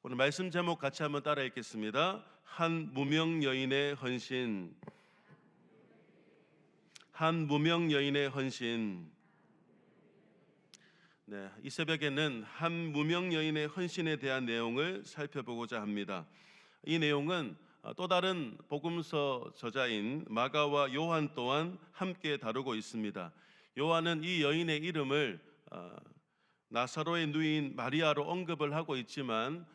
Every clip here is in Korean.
오늘 말씀 제목 같이 한번 따라 읽겠습니다. 한 무명 여인의 헌신. 한 무명 여인의 헌신. 네, 이 새벽에는 한 무명 여인의 헌신에 대한 내용을 살펴보고자 합니다. 이 내용은 또 다른 복음서 저자인 마가와 요한 또한 함께 다루고 있습니다. 요한은 이 여인의 이름을 나사로의 누이인 마리아로 언급을 하고 있지만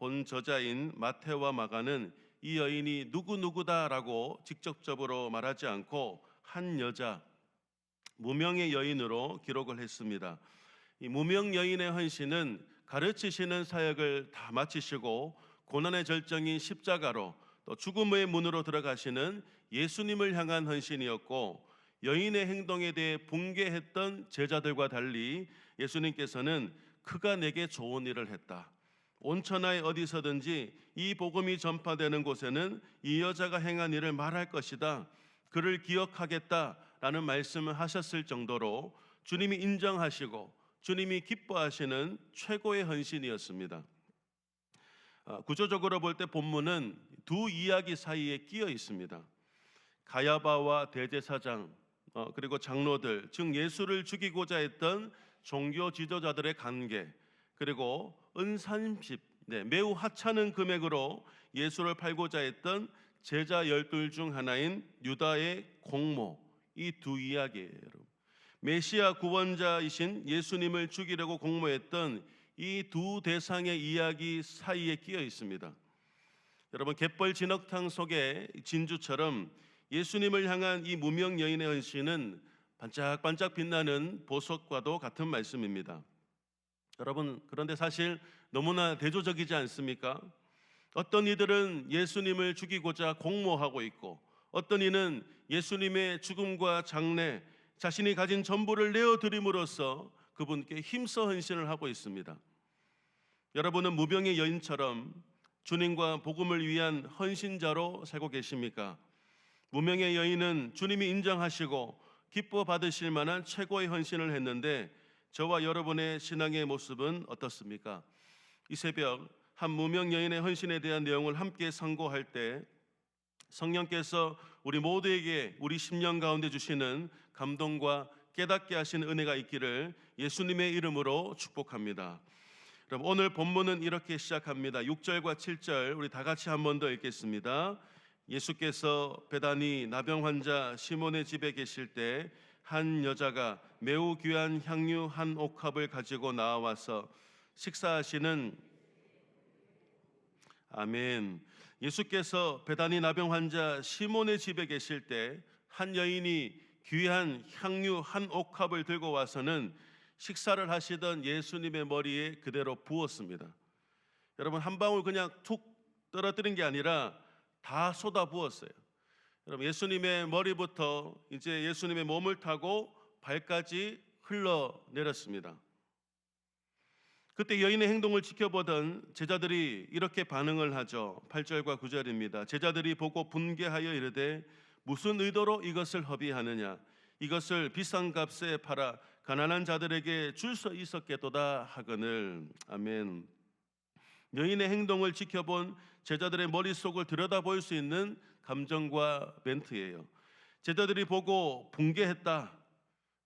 본 저자인 마태와 마가는 이 여인이 누구누구다라고 직접적으로 말하지 않고 한 여자, 무명의 여인으로 기록을 했습니다. 이 무명 여인의 헌신은 가르치시는 사역을 다 마치시고 고난의 절정인 십자가로 또 죽음의 문으로 들어가시는 예수님을 향한 헌신이었고, 여인의 행동에 대해 붕괴했던 제자들과 달리 예수님께서는 그가 내게 좋은 일을 했다, 온 천하에 어디서든지 이 복음이 전파되는 곳에는 이 여자가 행한 일을 말할 것이다, 그를 기억하겠다라는 말씀을 하셨을 정도로 주님이 인정하시고 주님이 기뻐하시는 최고의 헌신이었습니다. 구조적으로 볼 때 본문은 두 이야기 사이에 끼어 있습니다. 가야바와 대제사장 그리고 장로들, 즉 예수를 죽이고자 했던 종교 지도자들의 관계, 그리고 은산십, 매우 하찮은 금액으로 예수를 팔고자 했던 제자 12 중 하나인 유다의 공모, 이 두 이야기예요. 메시아 구원자이신 예수님을 죽이려고 공모했던 이 두 대상의 이야기 사이에 끼어 있습니다. 여러분, 갯벌 진흙탕 속의 진주처럼 예수님을 향한 이 무명 여인의 헌신은 반짝반짝 빛나는 보석과도 같은 말씀입니다. 여러분, 그런데 사실 너무나 대조적이지 않습니까? 어떤 이들은 예수님을 죽이고자 공모하고 있고, 어떤 이는 예수님의 죽음과 장례, 자신이 가진 전부를 내어드림으로써 그분께 힘써 헌신을 하고 있습니다. 여러분은 무명의 여인처럼 주님과 복음을 위한 헌신자로 살고 계십니까? 무명의 여인은 주님이 인정하시고 기뻐 받으실 만한 최고의 헌신을 했는데, 저와 여러분의 신앙의 모습은 어떻습니까? 이 새벽 한 무명 여인의 헌신에 대한 내용을 함께 상고할 때 성령께서 우리 모두에게 우리 심령 가운데 주시는 감동과 깨닫게 하시는 은혜가 있기를 예수님의 이름으로 축복합니다. 여러분, 오늘 본문은 이렇게 시작합니다. 6절과 7절 우리 다 같이 한 번 더 읽겠습니다. 예수께서 베다니 나병 환자 시몬의 집에 계실 때 한 여자가 매우 귀한 향유 한 옥합을 가지고 나와서 식사하시는, 아멘. 예수께서 베다니 나병 환자 시몬의 집에 계실 때 한 여인이 귀한 향유 한 옥합을 들고 와서는 식사를 하시던 예수님의 머리에 그대로 부었습니다. 여러분, 한 방울 그냥 툭 떨어뜨린 게 아니라 다 쏟아 부었어요. 여러분, 예수님의 머리부터 이제 예수님의 몸을 타고 발까지 흘러내렸습니다. 그때 여인의 행동을 지켜보던 제자들이 이렇게 반응을 하죠. 8절과 9절입니다. 제자들이 보고 분개하여 이르되 무슨 의도로 이것을 허비하느냐, 이것을 비싼 값에 팔아 가난한 자들에게 줄 수 있었겠도다 하거늘. 아멘. 여인의 행동을 지켜본 제자들의 머릿속을 들여다볼 수 있는 감정과 멘트예요. 제자들이 보고 붕괴했다.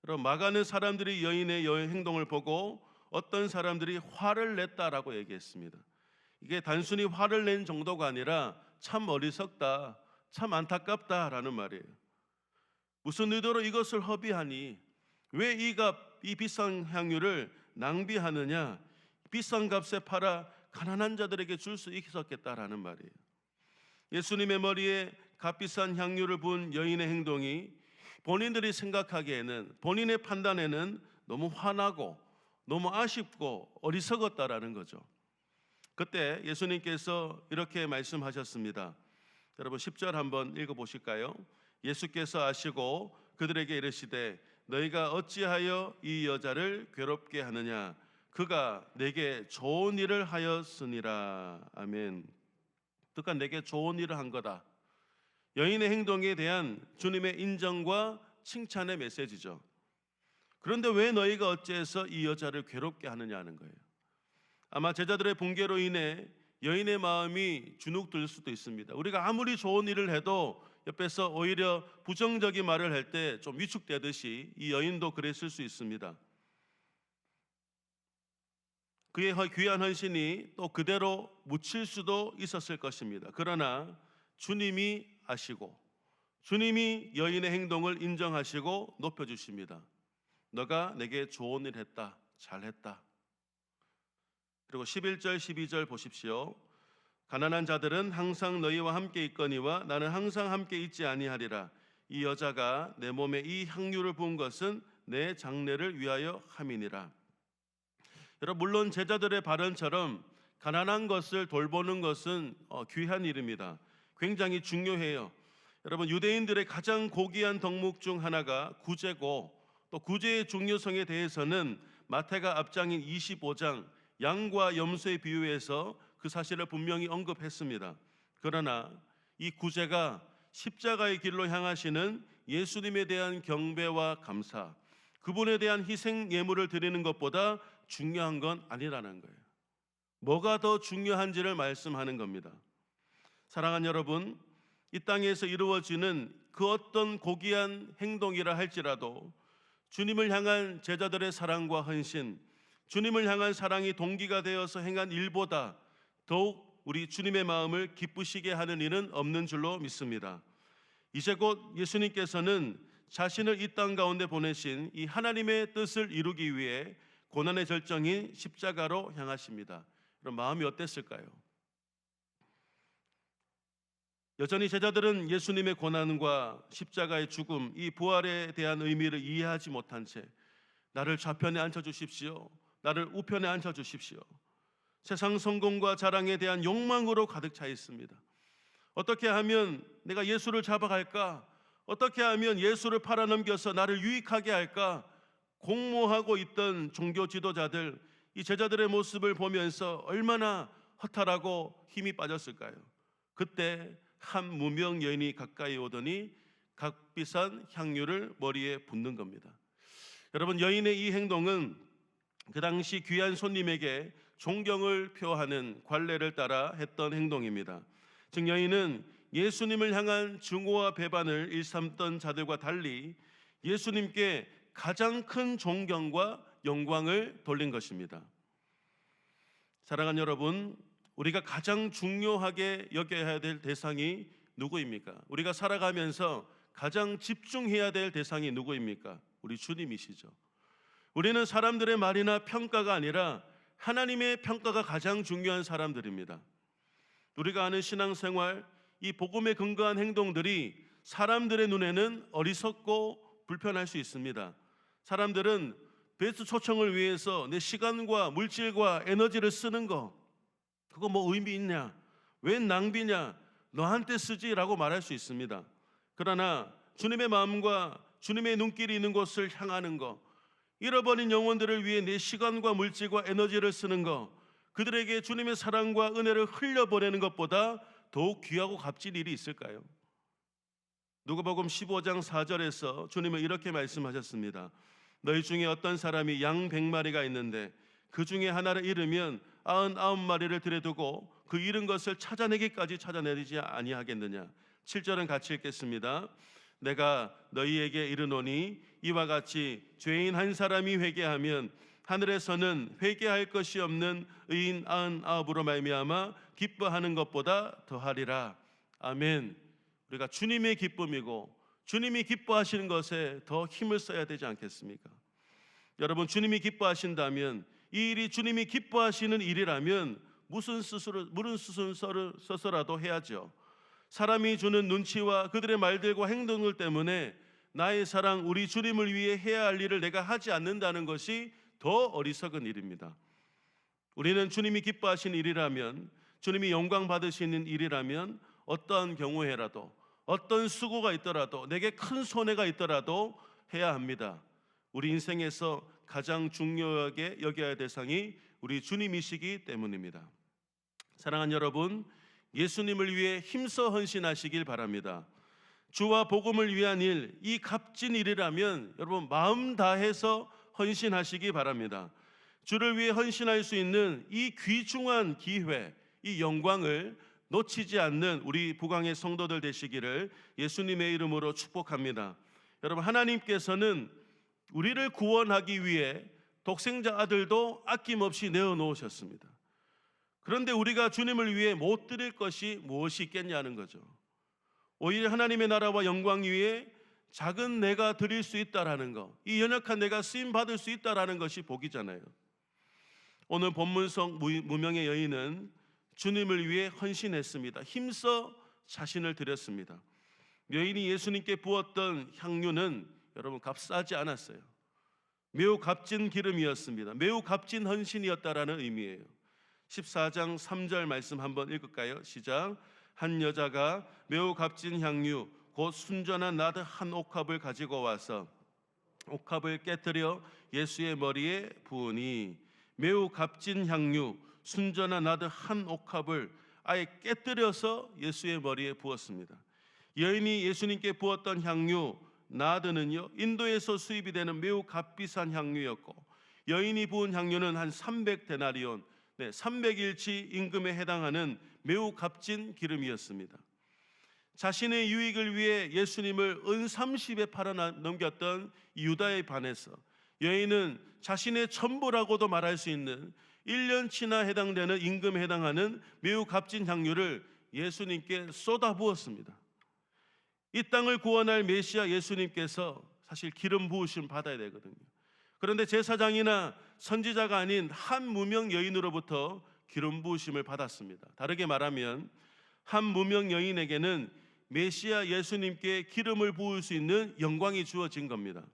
그럼 마가는 사람들이 여인의 행동을 보고 어떤 사람들이 화를 냈다라고 얘기했습니다. 이게 단순히 화를 낸 정도가 아니라 참 어리석다, 참 안타깝다라는 말이에요. 무슨 의도로 이것을 허비하니, 왜 이 비싼 향유를 낭비하느냐, 비싼 값에 팔아 가난한 자들에게 줄 수 있었겠다라는 말이에요. 예수님의 머리에 값비싼 향유를 부은 여인의 행동이 본인들이 생각하기에는, 본인의 판단에는 너무 화나고 너무 아쉽고 어리석었다라는 거죠. 그때 예수님께서 이렇게 말씀하셨습니다. 여러분, 10절 한번 읽어보실까요? 예수께서 아시고 그들에게 이르시되 너희가 어찌하여 이 여자를 괴롭게 하느냐, 그가 내게 좋은 일을 하였으니라. 아멘. 그가 내게 좋은 일을 한 거다. 여인의 행동에 대한 주님의 인정과 칭찬의 메시지죠. 그런데 왜 너희가 어찌해서 이 여자를 괴롭게 하느냐 하는 거예요. 아마 제자들의 붕괴로 인해 여인의 마음이 주눅들 수도 있습니다. 우리가 아무리 좋은 일을 해도 옆에서 오히려 부정적인 말을 할 때 좀 위축되듯이 이 여인도 그랬을 수 있습니다. 그의 귀한 헌신이 또 그대로 묻힐 수도 있었을 것입니다. 그러나 주님이 아시고 주님이 여인의 행동을 인정하시고 높여주십니다. 너가 내게 좋은 일 했다, 잘했다. 그리고 11절 12절 보십시오. 가난한 자들은 항상 너희와 함께 있거니와 나는 항상 함께 있지 아니하리라. 이 여자가 내 몸에 이 향유를 부은 것은 내 장례를 위하여 함이니라. 여러분, 물론 제자들의 발언처럼 가난한 것을 돌보는 것은 귀한 일입니다. 굉장히 중요해요. 여러분, 유대인들의 가장 고귀한 덕목 중 하나가 구제고, 또 구제의 중요성에 대해서는 마태가 앞장인 25장 양과 염소의 비유에서 그 사실을 분명히 언급했습니다. 그러나 이 구제가 십자가의 길로 향하시는 예수님에 대한 경배와 감사, 그분에 대한 희생 예물을 드리는 것보다 중요한 건 아니라는 거예요. 뭐가 더 중요한지를 말씀하는 겁니다. 사랑하는 여러분, 이 땅에서 이루어지는 그 어떤 고귀한 행동이라 할지라도 주님을 향한 제자들의 사랑과 헌신, 주님을 향한 사랑이 동기가 되어서 행한 일보다 더욱 우리 주님의 마음을 기쁘시게 하는 일은 없는 줄로 믿습니다. 이제 곧 예수님께서는 자신을 이 땅 가운데 보내신 이 하나님의 뜻을 이루기 위해 고난의 절정인 십자가로 향하십니다. 그럼 마음이 어땠을까요? 여전히 제자들은 예수님의 고난과 십자가의 죽음, 이 부활에 대한 의미를 이해하지 못한 채 나를 좌편에 앉혀주십시오, 나를 우편에 앉혀주십시오, 세상 성공과 자랑에 대한 욕망으로 가득 차 있습니다. 어떻게 하면 내가 예수를 잡아갈까? 어떻게 하면 예수를 팔아넘겨서 나를 유익하게 할까? 공모하고 있던 종교 지도자들, 이 제자들의 모습을 보면서 얼마나 허탈하고 힘이 빠졌을까요? 그때 한 무명 여인이 가까이 오더니 값비싼 향유를 머리에 붓는 겁니다. 여러분, 여인의 이 행동은 그 당시 귀한 손님에게 존경을 표하는 관례를 따라 했던 행동입니다. 즉, 여인은 예수님을 향한 증오와 배반을 일삼던 자들과 달리 예수님께 가장 큰 존경과 영광을 돌린 것입니다. 사랑하는 여러분, 우리가 가장 중요하게 여겨야 될 대상이 누구입니까? 우리가 살아가면서 가장 집중해야 될 대상이 누구입니까? 우리 주님이시죠. 우리는 사람들의 말이나 평가가 아니라 하나님의 평가가 가장 중요한 사람들입니다. 우리가 아는 신앙생활, 이 복음에 근거한 행동들이 사람들의 눈에는 어리석고 불편할 수 있습니다. 사람들은 베스트 초청을 위해서 내 시간과 물질과 에너지를 쓰는 거, 그거 뭐 의미 있냐? 웬 낭비냐? 너한테 쓰지라고 말할 수 있습니다. 그러나 주님의 마음과 주님의 눈길이 있는 곳을 향하는 거, 잃어버린 영혼들을 위해 내 시간과 물질과 에너지를 쓰는 거, 그들에게 주님의 사랑과 은혜를 흘려보내는 것보다 더욱 귀하고 값진 일이 있을까요? 누가복음 15장 4절에서 주님은 이렇게 말씀하셨습니다. 너희 중에 어떤 사람이 양 100마리가 있는데 그 중에 하나를 잃으면 99마리를 들여두고 그 잃은 것을 찾아내기까지 찾아내지 아니하겠느냐. 7절은 같이 읽겠습니다. 내가 너희에게 이르노니 이와 같이 죄인 한 사람이 회개하면 하늘에서는 회개할 것이 없는 의인 99으로 말미암아 기뻐하는 것보다 더하리라. 아멘. 우리가 주님의 기쁨이고 주님이 기뻐하시는 것에 더 힘을 써야 되지 않겠습니까? 여러분, 주님이 기뻐하신다면, 이 일이 주님이 기뻐하시는 일이라면 무슨 수순서를 써서라도 해야죠. 사람이 주는 눈치와 그들의 말들과 행동들 때문에 나의 사랑, 우리 주님을 위해 해야 할 일을 내가 하지 않는다는 것이 더 어리석은 일입니다. 우리는 주님이 기뻐하시는 일이라면, 주님이 영광 받으시는 일이라면 어떠한 경우에라도, 어떤 수고가 있더라도, 내게 큰 손해가 있더라도 해야 합니다. 우리 인생에서 가장 중요하게 여겨야 할 대상이 우리 주님이시기 때문입니다. 사랑하는 여러분, 예수님을 위해 힘써 헌신하시길 바랍니다. 주와 복음을 위한 일, 이 값진 일이라면 여러분 마음 다해서 헌신하시기 바랍니다. 주를 위해 헌신할 수 있는 이 귀중한 기회, 이 영광을 놓치지 않는 우리 북왕의 성도들 되시기를 예수님의 이름으로 축복합니다. 여러분, 하나님께서는 우리를 구원하기 위해 독생자 아들도 아낌없이 내어놓으셨습니다. 그런데 우리가 주님을 위해 못 드릴 것이 무엇이 있겠냐는 거죠. 오히려 하나님의 나라와 영광 위에 작은 내가 드릴 수 있다라는 것, 이 연약한 내가 쓰임 받을 수 있다라는 것이 복이잖아요. 오늘 본문 속 무명의 여인은 주님을 위해 헌신했습니다. 힘써 자신을 드렸습니다. 여인이 예수님께 부었던 향유는 여러분 값싸지 않았어요. 매우 값진 기름이었습니다. 매우 값진 헌신이었다라는 의미예요. 14장 3절 말씀 한번 읽을까요? 시작. 한 여자가 매우 값진 향유 곧 순전한 나드 한 옥합을 가지고 와서 옥합을 깨뜨려 예수의 머리에 부으니, 매우 값진 향유 순전한 나드 한 옥합을 아예 깨뜨려서 예수의 머리에 부었습니다. 여인이 예수님께 부었던 향유 나드는요, 인도에서 수입이 되는 매우 값비싼 향유였고, 여인이 부은 향유는 한 300데나리온, 300일치 임금에 해당하는 매우 값진 기름이었습니다. 자신의 유익을 위해 예수님을 은 30에 팔아넘겼던 유다에 반해서 여인은 자신의 전부라고도 말할 수 있는 1년치나 해당되는 임금에 해당하는 매우 값진 향유를 예수님께 쏟아부었습니다. 이 땅을 구원할 메시아 예수님께서 사실 기름 부으심 받아야 되거든요. 그런데 제사장이나 선지자가 아닌 한 무명 여인으로부터 기름 부으심을 받았습니다. 다르게 말하면 한 무명 여인에게는 메시아 예수님께 기름을 부을 수 있는 영광이 주어진 겁니다.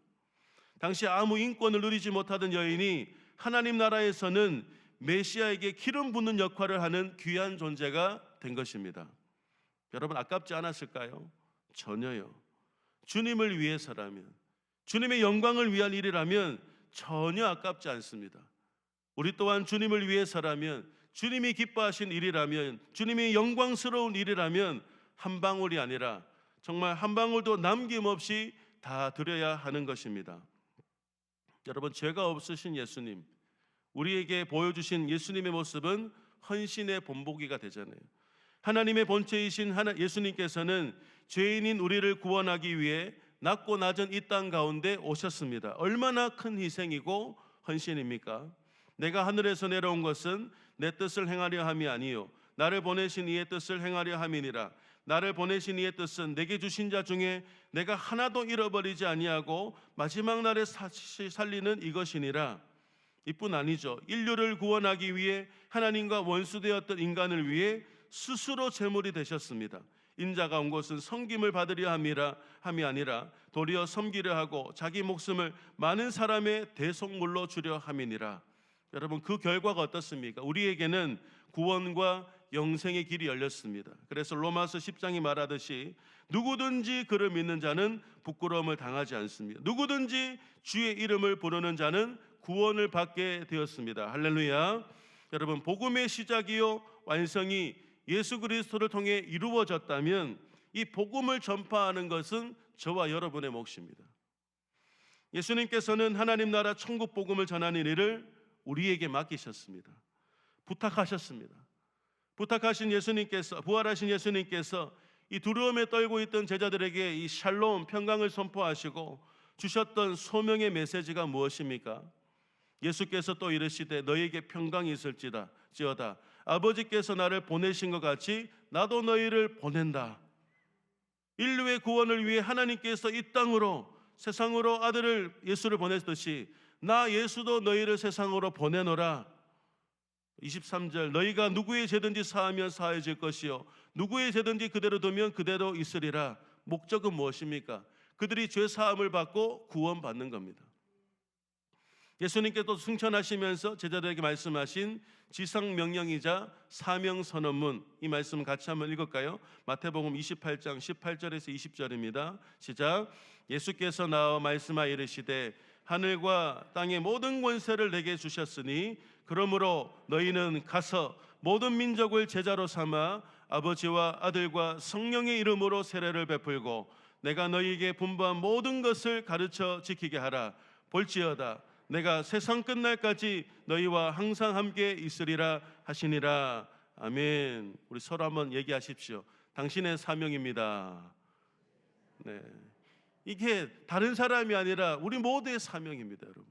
당시 아무 인권을 누리지 못하던 여인이 하나님 나라에서는 메시아에게 기름 붓는 역할을 하는 귀한 존재가 된 것입니다. 여러분, 아깝지 않았을까요? 전혀요. 주님을 위해서라면, 주님의 영광을 위한 일이라면 전혀 아깝지 않습니다. 우리 또한 주님을 위해서라면, 주님이 기뻐하신 일이라면, 주님이 영광스러운 일이라면 한 방울이 아니라 정말 한 방울도 남김없이 다 드려야 하는 것입니다. 여러분, 죄가 없으신 예수님, 우리에게 보여주신 예수님의 모습은 헌신의 본보기가 되잖아요. 하나님의 본체이신 예수님께서는 죄인인 우리를 구원하기 위해 낮고 낮은 이 땅 가운데 오셨습니다. 얼마나 큰 희생이고 헌신입니까? 내가 하늘에서 내려온 것은 내 뜻을 행하려 함이 아니요 나를 보내신 이의 뜻을 행하려 함이니라. 나를 보내신 이의 뜻은 내게 주신 자 중에 내가 하나도 잃어버리지 아니하고 마지막 날에 살리는 이것이니라. 이뿐 아니죠. 인류를 구원하기 위해 하나님과 원수되었던 인간을 위해 스스로 제물이 되셨습니다. 인자가 온 것은 섬김을 받으려 함이 아니라 도리어 섬기려 하고 자기 목숨을 많은 사람의 대속물로 주려 함이니라. 여러분, 그 결과가 어떻습니까? 우리에게는 구원과 영생의 길이 열렸습니다. 그래서 로마서 10장이 말하듯이 누구든지 그를 믿는 자는 부끄러움을 당하지 않습니다. 누구든지 주의 이름을 부르는 자는 구원을 받게 되었습니다. 할렐루야. 여러분, 복음의 시작이요 완성이 예수 그리스도를 통해 이루어졌다면 이 복음을 전파하는 것은 저와 여러분의 몫입니다. 예수님께서는 하나님 나라 천국 복음을 전하는 일을 우리에게 맡기셨습니다. 부탁하셨습니다. 부탁하신 예수님께서, 부활하신 예수님께서 이 두려움에 떨고 있던 제자들에게 이 샬롬 평강을 선포하시고 주셨던 소명의 메시지가 무엇입니까? 예수께서 또 이르시되 너희에게 평강이 있을지어다. 아버지께서 나를 보내신 것 같이 나도 너희를 보낸다. 인류의 구원을 위해 하나님께서 이 땅으로, 세상으로 아들을 예수를 보냈듯이 나 예수도 너희를 세상으로 보내노라. 23절 너희가 누구의 죄든지 사하면 사해질 것이요 누구의 죄든지 그대로 두면 그대로 있으리라. 목적은 무엇입니까? 그들이 죄 사함을 받고 구원받는 겁니다. 예수님께서 승천하시면서 제자들에게 말씀하신 지상 명령이자 사명 선언문, 이 말씀 같이 한번 읽을까요? 마태복음 28장 18절에서 20절입니다. 시작. 예수께서 나와 말씀하여 이르시되 하늘과 땅의 모든 권세를 내게 주셨으니 그러므로 너희는 가서 모든 민족을 제자로 삼아 아버지와 아들과 성령의 이름으로 세례를 베풀고 내가 너희에게 분부한 모든 것을 가르쳐 지키게 하라. 볼지어다 내가 세상 끝날까지 너희와 항상 함께 있으리라 하시니라. 아멘. 우리 서로 한번 얘기하십시오. 당신의 사명입니다. 네. 이게 다른 사람이 아니라 우리 모두의 사명입니다, 여러분.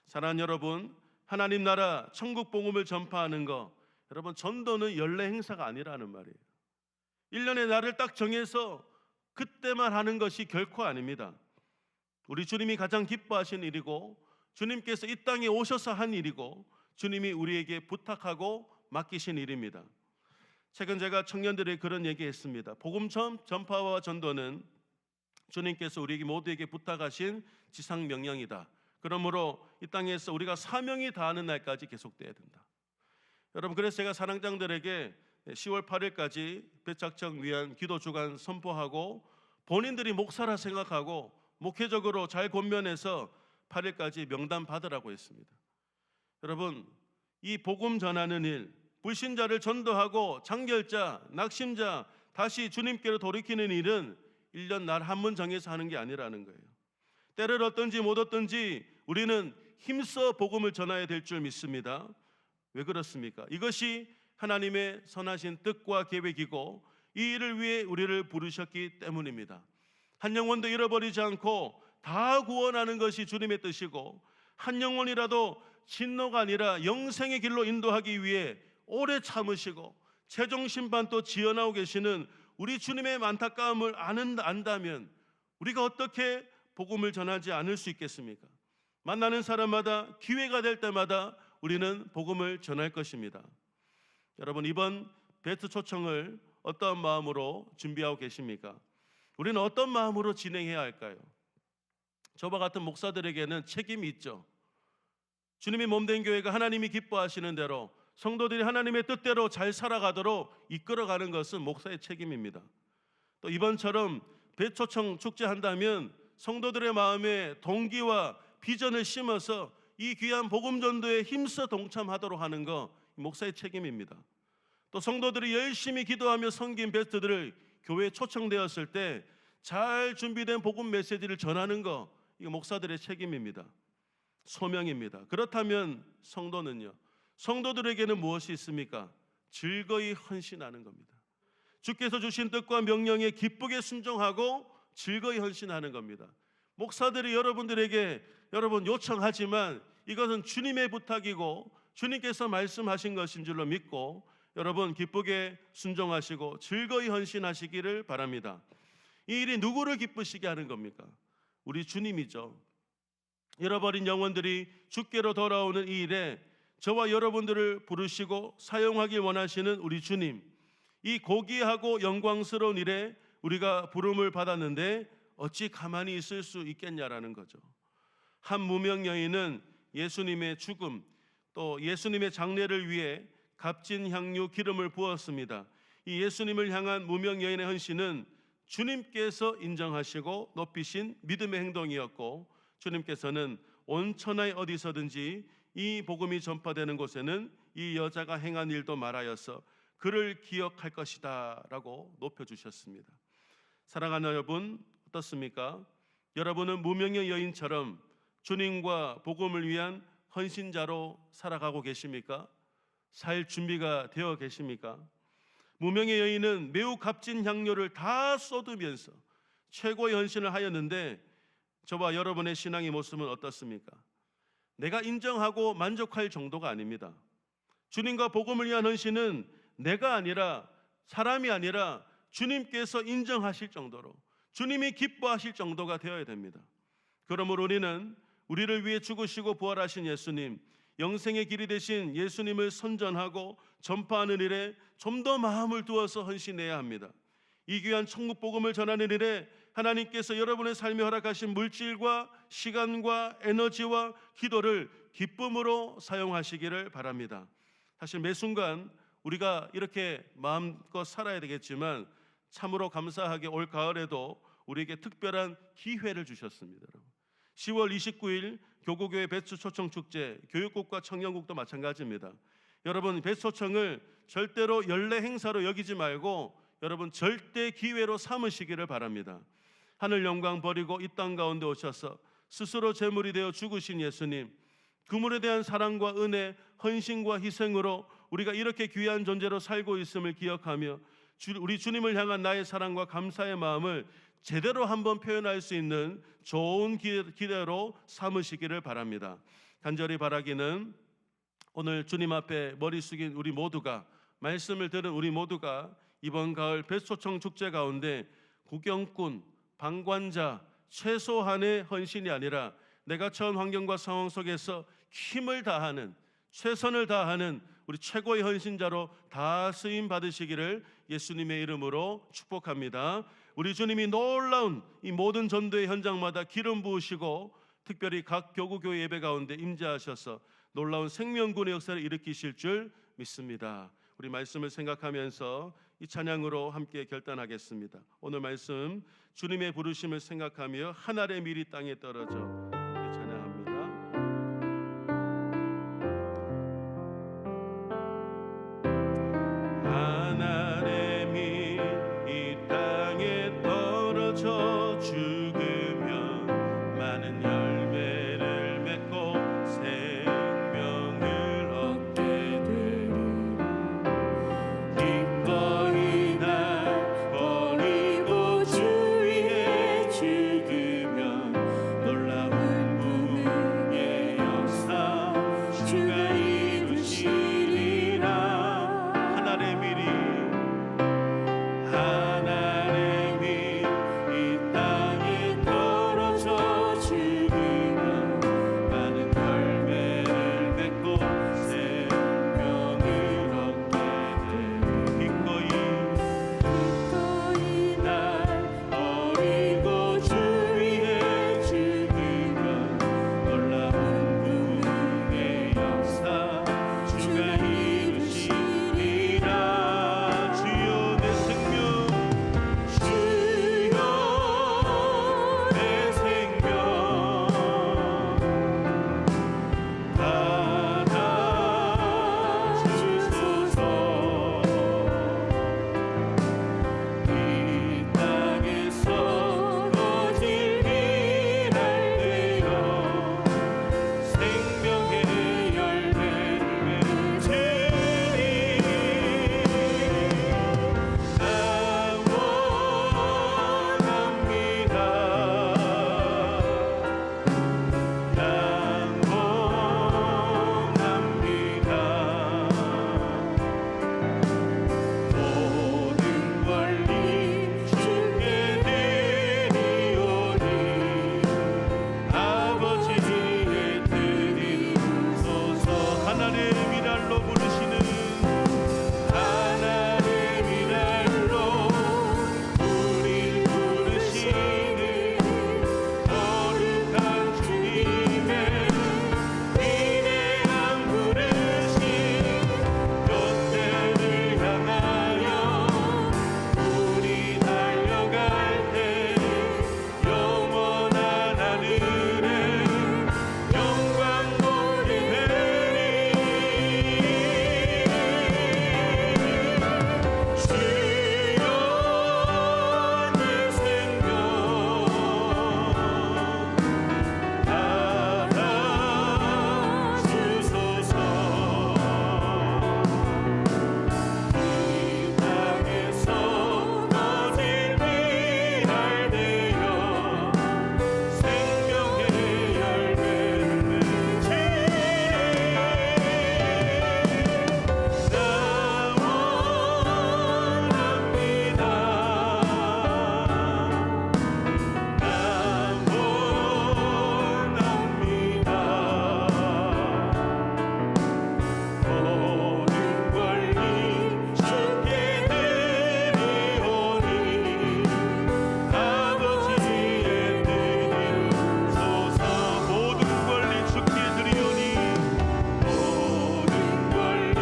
사랑하는 여러분, 하나님 나라 천국 복음을 전파하는 거, 여러분 전도는 연례 행사가 아니라는 말이에요. 1년의 날을 딱 정해서 그때만 하는 것이 결코 아닙니다. 우리 주님이 가장 기뻐하신 일이고, 주님께서 이 땅에 오셔서 한 일이고, 주님이 우리에게 부탁하고 맡기신 일입니다. 최근 제가 청년들에게 그런 얘기했습니다. 복음 전파와 전도는 주님께서 우리에게 모두에게 부탁하신 지상 명령이다. 그러므로 이 땅에서 우리가 사명이 다하는 날까지 계속돼야 된다. 여러분, 그래서 제가 사랑장들에게 10월 8일까지 배착청 위한 기도 주간 선포하고, 본인들이 목사라 생각하고 목회적으로 잘 권면해서 8일까지 명단 받으라고 했습니다. 여러분, 이 복음 전하는 일, 불신자를 전도하고 장결자, 낙심자 다시 주님께로 돌이키는 일은 1년 날 한 번 정해서 하는 게 아니라는 거예요. 때를 얻든지 못 얻든지 우리는 힘써 복음을 전해야 될 줄 믿습니다. 왜 그렇습니까? 이것이 하나님의 선하신 뜻과 계획이고 이 일을 위해 우리를 부르셨기 때문입니다. 한 영혼도 잃어버리지 않고 다 구원하는 것이 주님의 뜻이고, 한 영혼이라도 진노가 아니라 영생의 길로 인도하기 위해 오래 참으시고 최종 심판도 지어나오고 계시는 우리 주님의 안타까움을 안다면 우리가 어떻게 복음을 전하지 않을 수 있겠습니까? 만나는 사람마다 기회가 될 때마다 우리는 복음을 전할 것입니다. 여러분, 이번 베트 초청을 어떤 마음으로 준비하고 계십니까? 우리는 어떤 마음으로 진행해야 할까요? 저와 같은 목사들에게는 책임이 있죠. 주님이 몸된 교회가 하나님이 기뻐하시는 대로 성도들이 하나님의 뜻대로 잘 살아가도록 이끌어가는 것은 목사의 책임입니다. 또 이번처럼 배초청 축제한다면 성도들의 마음에 동기와 비전을 심어서 이 귀한 복음 전도에 힘써 동참하도록 하는 거 목사의 책임입니다. 또 성도들이 열심히 기도하며 섬긴 베스트들을 교회에 초청되었을 때 잘 준비된 복음 메시지를 전하는 거, 이거 목사들의 책임입니다. 소명입니다. 그렇다면 성도는요? 성도들에게는 무엇이 있습니까? 즐거이 헌신하는 겁니다. 주께서 주신 뜻과 명령에 기쁘게 순종하고 즐거이 헌신하는 겁니다. 목사들이 여러분들에게 요청하지만 이것은 주님의 부탁이고 주님께서 말씀하신 것인 줄로 믿고 여러분 기쁘게 순종하시고 즐거이 헌신하시기를 바랍니다. 이 일이 누구를 기쁘시게 하는 겁니까? 우리 주님이죠. 잃어버린 영혼들이 주께로 돌아오는 이 일에 저와 여러분들을 부르시고 사용하길 원하시는 우리 주님, 이 고귀하고 영광스러운 일에 우리가 부름을 받았는데 어찌 가만히 있을 수 있겠냐라는 거죠. 한 무명 여인은 예수님의 죽음, 또 예수님의 장례를 위해 값진 향유 기름을 부었습니다. 이 예수님을 향한 무명 여인의 헌신은 주님께서 인정하시고 높이신 믿음의 행동이었고, 주님께서는 온 천하에 어디서든지 이 복음이 전파되는 곳에는 이 여자가 행한 일도 말하여서 그를 기억할 것이다 라고 높여주셨습니다. 사랑하는 여러분, 어떻습니까? 여러분은 무명의 여인처럼 주님과 복음을 위한 헌신자로 살아가고 계십니까? 살 준비가 되어 계십니까? 무명의 여인은 매우 값진 향료를 다 쏟으면서 최고의 헌신을 하였는데 저와 여러분의 신앙의 모습은 어떻습니까? 내가 인정하고 만족할 정도가 아닙니다. 주님과 복음을 위한 헌신은 내가 아니라, 사람이 아니라 주님께서 인정하실 정도로, 주님이 기뻐하실 정도가 되어야 됩니다. 그러므로 우리는 우리를 위해 죽으시고 부활하신 예수님, 영생의 길이 되신 예수님을 선전하고 전파하는 일에 좀 더 마음을 두어서 헌신해야 합니다. 이 귀한 천국 복음을 전하는 일에 하나님께서 여러분의 삶에 허락하신 물질과 시간과 에너지와 기도를 기쁨으로 사용하시기를 바랍니다. 사실 매 순간 우리가 이렇게 마음껏 살아야 되겠지만 참으로 감사하게 올 가을에도 우리에게 특별한 기회를 주셨습니다. 10월 29일 교구교회 배추초청축제, 교육국과 청년국도 마찬가지입니다. 여러분, 배추초청을 절대로 연례 행사로 여기지 말고 여러분 절대 기회로 삼으시기를 바랍니다. 하늘 영광 버리고 이 땅 가운데 오셔서 스스로 제물이 되어 죽으신 예수님, 그물에 대한 사랑과 은혜, 헌신과 희생으로 우리가 이렇게 귀한 존재로 살고 있음을 기억하며 우리 주님을 향한 나의 사랑과 감사의 마음을 제대로 한번 표현할 수 있는 좋은 기회로 삼으시기를 바랍니다. 간절히 바라기는 오늘 주님 앞에 머리 숙인 우리 모두가, 말씀을 들은 우리 모두가 이번 가을 뱃소청 축제 가운데 구경꾼, 방관자, 최소한의 헌신이 아니라 내가 처한 환경과 상황 속에서 힘을 다하는, 최선을 다하는 우리 최고의 헌신자로 다 쓰임 받으시기를 예수님의 이름으로 축복합니다. 우리 주님이 놀라운 이 모든 전도의 현장마다 기름 부으시고 특별히 각 교구교회 예배 가운데 임재하셔서 놀라운 생명군의 역사를 일으키실 줄 믿습니다. 우리 말씀을 생각하면서 이 찬양으로 함께 결단하겠습니다. 오늘 말씀 주님의 부르심을 생각하며 한 알의 밀이 땅에 떨어져 찬양합니다. 한 알의 밀 이 땅에 떨어져 죽으면 많은 열매를 맺고 생명을 얻게 되리라. 기꺼이 날 버리고 주 위에 죽으면 놀라운 부흥의 역사 주가 이루시리라. 하나의 밀이 이 땅에 떨어져 죽으면 많은 열매를 맺고 생명을 얻게 되리. 기꺼이 날 버리고 주 위에 죽으면 놀라운 부흥의 역사 주가 이루시리라. 주여 내 생명, 주여 내 생명 받아주소서. 이 땅에서 거질 비랄 되어 생명의 열매를 맺으리. 나 원합니다. 나 원합니다. 모든 권리 주께 드리오니 아버지의 드리소서. 하나님의 미랄로 부르시는, 하나님의 미랄로 우릴 부르시는 거룩한 주님의 위대한 부르심, 곁대를 향하여 우리 달려갈 때 영원한 하늘에 영광 노래하리. 주여 내 생명 받아주소서. 이 땅에서 거질 비랄 되어 생명의 열매를 맺으리. 나 원합니다. 나 원합니다. 모든 권리 주께 드리오니 아버지의 드리소서. 모든 권리 주께 드리오니, 모든 권리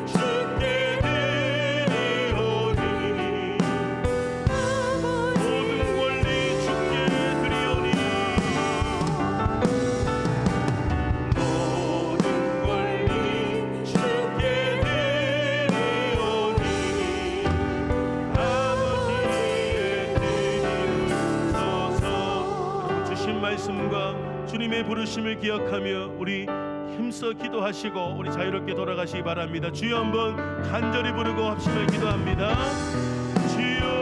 주께 드리오니, 모든 권리 주께 드리오니, 모든 권리 주께 드리오니 아버지의 드리소서. 주신 말씀과 주님의 부르심을 기억하며 우리 힘써 기도하시고 우리 자유롭게 돌아가시기 바랍니다. 주여 한번 간절히 부르고 합심을 기도합니다. 주여